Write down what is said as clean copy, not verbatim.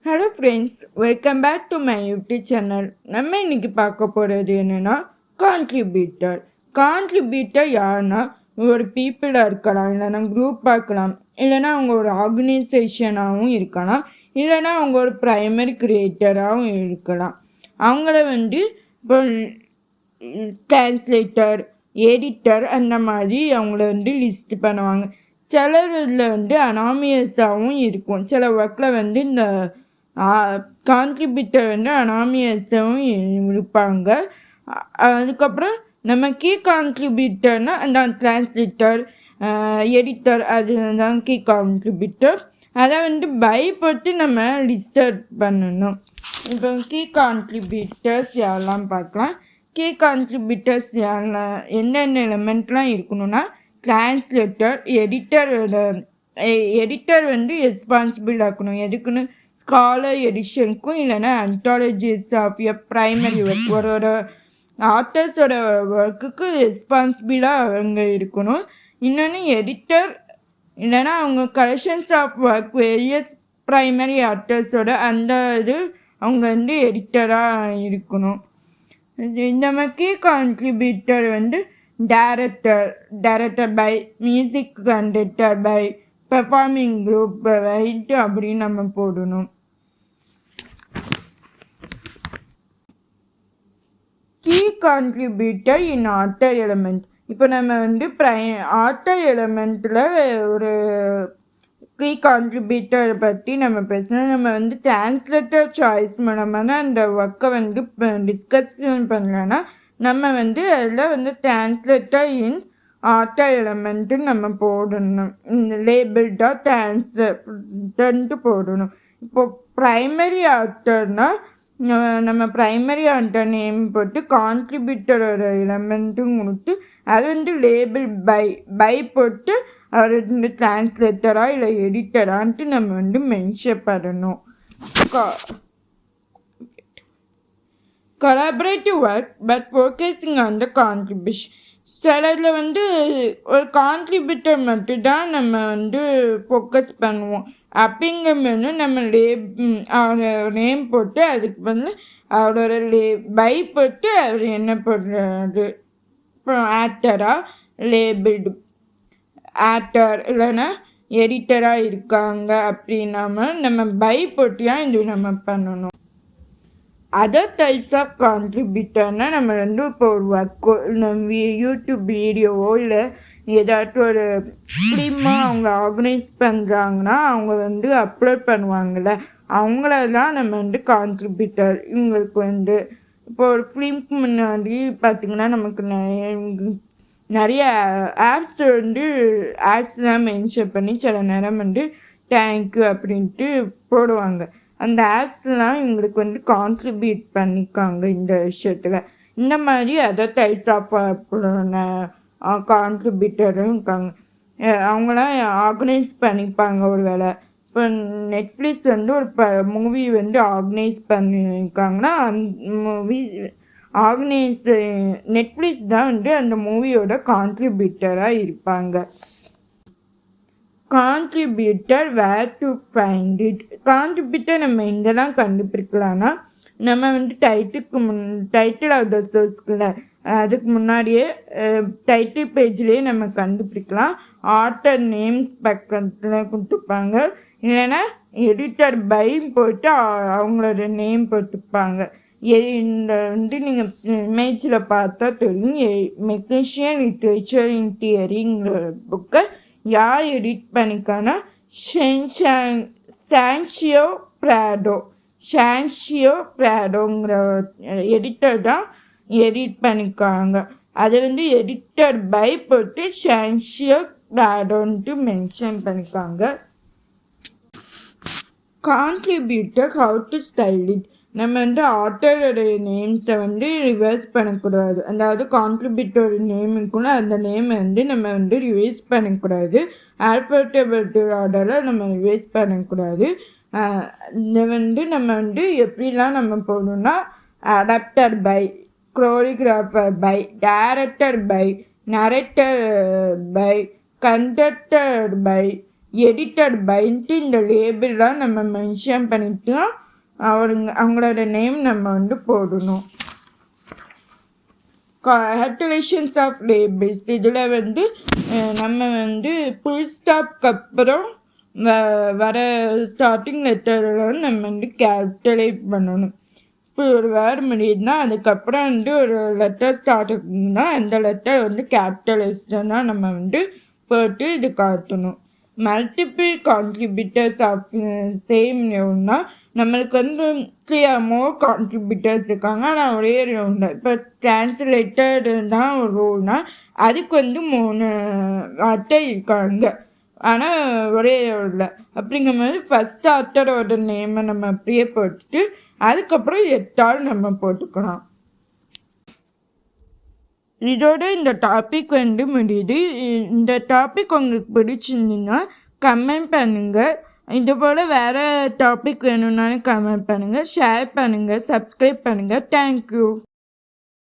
Hello friends, welcome back to my YouTube channel. நம்ம இன்னைக்கு பார்க்க போகிறது என்னென்னா கான்ட்ரிபியூட்டர். கான்ட்ரிபியூட்டர் யாருன்னா ஒரு பீப்புளாக இருக்கலாம், இல்லைன்னா குரூப்பாக இருக்கலாம், இல்லைன்னா அவங்க ஒரு ஆர்கனைசேஷனாகவும் இருக்கலாம், இல்லைன்னா அவங்க ஒரு ப்ரைமரி கிரியேட்டராகவும் இருக்கலாம். அவங்கள இப்போ டிரான்ஸ்லேட்டர், எடிட்டர் அந்த மாதிரி அவங்கள லிஸ்ட் பண்ணுவாங்க. சிலர் இதில் அனாமியஸாகவும் இருக்கும். சில ஒர்க்கில் இந்த கான்ட்ரிபியூட்டர் அனாமியஸாகவும் இருப்பாங்க. அதுக்கப்புறம் நம்ம கீ கான்ட்ரிபியூட்டர்னால் அந்த டிரான்ஸ்லேட்டர், எடிட்டர், அதுதான் கீ கான்ட்ரிபியூட்டர். அதை பை போட்டு நம்ம லிஸ்டர் பண்ணணும். இப்போ கீ கான்ட்ரிபியூட்டர்ஸ் யாரெல்லாம் பார்க்கலாம். கீ கான்ட்ரிபியூட்டர்ஸ் என்னென்ன எலிமெண்ட்லாம் இருக்கணும்னா டிரான்ஸ்லேட்டர், எடிட்டர் ரெஸ்பான்சிபிள் ஆக்கணும். எதுக்குன்னு ஸ்காலர் எடிஷனுக்கும் இல்லைன்னா அந்தாலஜிஸ் ஆஃப் எ ப்ரைமரி ஒர்க், ஒரு ஆத்தர்ஸோட ஒர்க்குக்கு ரெஸ்பான்சிபிளாக அவங்க இருக்கணும். இன்னொன்று எடிட்டர் இல்லைன்னா அவங்க collections of work various primary ஆத்தர்ஸோட அந்த இது அவங்க எடிட்டராக இருக்கணும். இந்த மாதிரி contributor director by, music conductor by, performing group வைட்டு அப்படின்னு நம்ம போடணும். Key contributor in author element. இப்போ நம்ம ஆத்தர் எலிமெண்ட்டில் ஒரு கீ கான்ட்ரிபியூட்டர் பற்றி நம்ம பேசணும். நம்ம டிரான்ஸ்லேட்டர் சாய்ஸ் மூலமாக தான் அந்த ஒர்க்கை டிஸ்கஷன் பண்ணலன்னா நம்ம அதில் டிரான்ஸ்லேட்டர் இன் ஆத்தர் எலிமெண்ட்டு நம்ம போடணும். லேபிள்டாக டிரான்ஸ்லேட்டன்ட்டு போடணும். இப்போ ப்ரைமரி ஆத்தர்னால் நம்ம ப்ரைமரி ஆத்தர் நேம் போட்டு கான்ட்ரிபியூட்டரோட எலிமெண்ட்டும் கொடுத்து அது லேபிள் பை போட்டு அவர் டிரான்ஸ்லேட்டரா இல்லை எடிட்டரான்ட்டு நம்ம மென்ஷன் பண்ணணும். collaborative work but focusing on the contribution. சிலதில் ஒரு கான்ட்ரிபியூட்டர் மட்டும்தான் நம்ம ஃபோக்கஸ் பண்ணுவோம். அப்படிங்கும்போது நம்ம அவரோட நேம் போட்டு அதுக்கு அவரோட பை போட்டு அவர் என்ன பண்ணுறாரு, ஆக்டரா, லேபிள்டு ஆக்டர் இல்லைன்னா எடிட்டராக இருக்காங்க அப்படின்னாம நம்ம பை போட்டியாக இது நம்ம பண்ணணும். அதர் டைப்ஸ் ஆஃப் கான்ட்ரிபியூட்டர்னால் நம்ம இப்போ ஒரு ஒர்க்கோ நம்ம யூடியூப் வீடியோவோ இல்லை ஏதாச்சும் ஒரு ஃபிலிமாக அவங்க ஆர்கனைஸ் பண்ணுறாங்கன்னா அவங்க அப்லோட் பண்ணுவாங்கள்ல, அவங்களெல்லாம் நம்ம கான்ட்ரிபியூட்டர். இவங்களுக்கு இப்போ ஒரு ஃபிலிம்க்கு முன்னாடி பார்த்திங்கன்னா நமக்கு நிறைய ஆப்ஸ் ஆப்ஸ்லாம் மென்ஷன் பண்ணி சில நேரம் தேங்க்யூ அப்படின்ட்டு போடுவாங்க. அந்த ஆப்ஸ்லாம் இவங்களுக்கு கான்ட்ரிபியூட் பண்ணிக்காங்க இந்த விஷயத்தில். இந்த மாதிரி அதர் டைப்ஸ் ஆஃப் கான்ட்ரிபியூட்டரும் இருக்காங்க. அவங்களாம் ஆர்கனைஸ் பண்ணிப்பாங்க ஒரு வேலை. இப்போ நெட்ஃப்ளிக்ஸ் ஒரு மூவி ஆர்கனைஸ் பண்ணியிருக்காங்கன்னா அந்த மூவி நெட்ஃப்ளிக்ஸ் தான் அந்த மூவியோட கான்ட்ரிபியூட்டராக இருப்பாங்க. Contributor where to find it. Contributor நம்ம எங்கெல்லாம் கண்டுபிடிக்கலாம்னா நம்ம டைட்டில் ஆஃப் த சோர்ஸ்க்குள்ள அதுக்கு முன்னாடியே டைட்டில் பேஜ்லேயே நம்ம கண்டுபிடிக்கலாம். ஆத்தர் நேம் பக்கத்தில் கொடுத்துருப்பாங்க, இல்லைன்னா எடிட்டர் பை போட்டு அவங்களோட நேம் போட்டுப்பாங்க. இந்த நீங்கள் இமேஜில் பார்த்தா தெரியும். மெக்னீஷியன் லிட்ரேச்சர் இன் தியரிங்கிற புக்கை யார் எடிட் பண்ணிக்கானா சான்சியோ பிராடோங்கிற எடிட்டர் தான் எடிட் பண்ணிக்காங்க. அதை எடிட்டர் பை போட்டு சான்சியோ பிராடோன்ட்டு மென்ஷன் பண்ணிக்காங்க. Contributor how to style it. நம்ம ஆத்தரோட நேம்ஸை ரிவர்ஸ் பண்ணக்கூடாது. அதாவது கான்ட்ரிபியூட்டர் நேம் இருக்குன்னா அந்த நேமை நம்ம ரிவைஸ் பண்ணக்கூடாது. ஆல்பபெட்டிக்கல் ஆர்டரில் நம்ம ரிவைஸ் பண்ணக்கூடாது. இதை நம்ம எப்படிலாம் நம்ம போடணும்னா adapter by, choreographer by, director by, narrator by, conductor by, edited பைன்ட்டு இந்த லேபிள்லாம் நம்ம மென்ஷன் பண்ணிட்டு அவங்களோட நேம் நம்ம வந்து போடணும். கேல்குலேஷன்ஸ் ஆஃப் லேபிள்ஸ் இதில் வந்து நம்ம வந்து ஃபுல் ஸ்டாப்க்கு அப்புறம் வர ஸ்டார்டிங் லெட்டரெல்லாம் நம்ம வந்து கேல்குலேட் பண்ணணும். இப்போ ஒரு வேர்டு முடியுதுன்னா அதுக்கப்புறம் வந்து ஒரு லெட்டர் ஸ்டார்ட் ஆகுதுன்னா அந்த லெட்டர் வந்து கேபிட்டலைஸ்டாக தான் நம்ம வந்து போட்டு இது காட்டணும். மல்டிபிள் கான்ட்ரிபியூட்டர்ஸ் ஆஃப் சேம் நேம்னா நம்மளுக்கு வந்து மோர் கான்ட்ரிபியூட்டர்ஸ் இருக்காங்க. ஆனால் ஒரே ரூல் தான். இப்போ டிரான்ஸ்லேட்டர் தான் ஒரு ரூல்னா அதுக்கு வந்து 3 வார்த்தை இருக்காங்க. ஆனால் ஒரே இல்லை. அப்படிங்கும்போது ஃபஸ்ட் ஆத்தரோட நேமை நம்ம அப்படியே போட்டுட்டு அதுக்கப்புறம் 8 நம்ம போட்டுக்கலாம். இதோட இந்த டாபிக் வந்து முடியுது. இந்த டாபிக் உங்களுக்கு பிடிச்சிருந்தீங்கன்னா கமெண்ட் பண்ணுங்கள். இது போல் வேறு டாபிக் வேணும்னாலும் கமெண்ட் பண்ணுங்கள், ஷேர் பண்ணுங்கள், சப்ஸ்கிரைப் பண்ணுங்கள். தேங்க்யூ.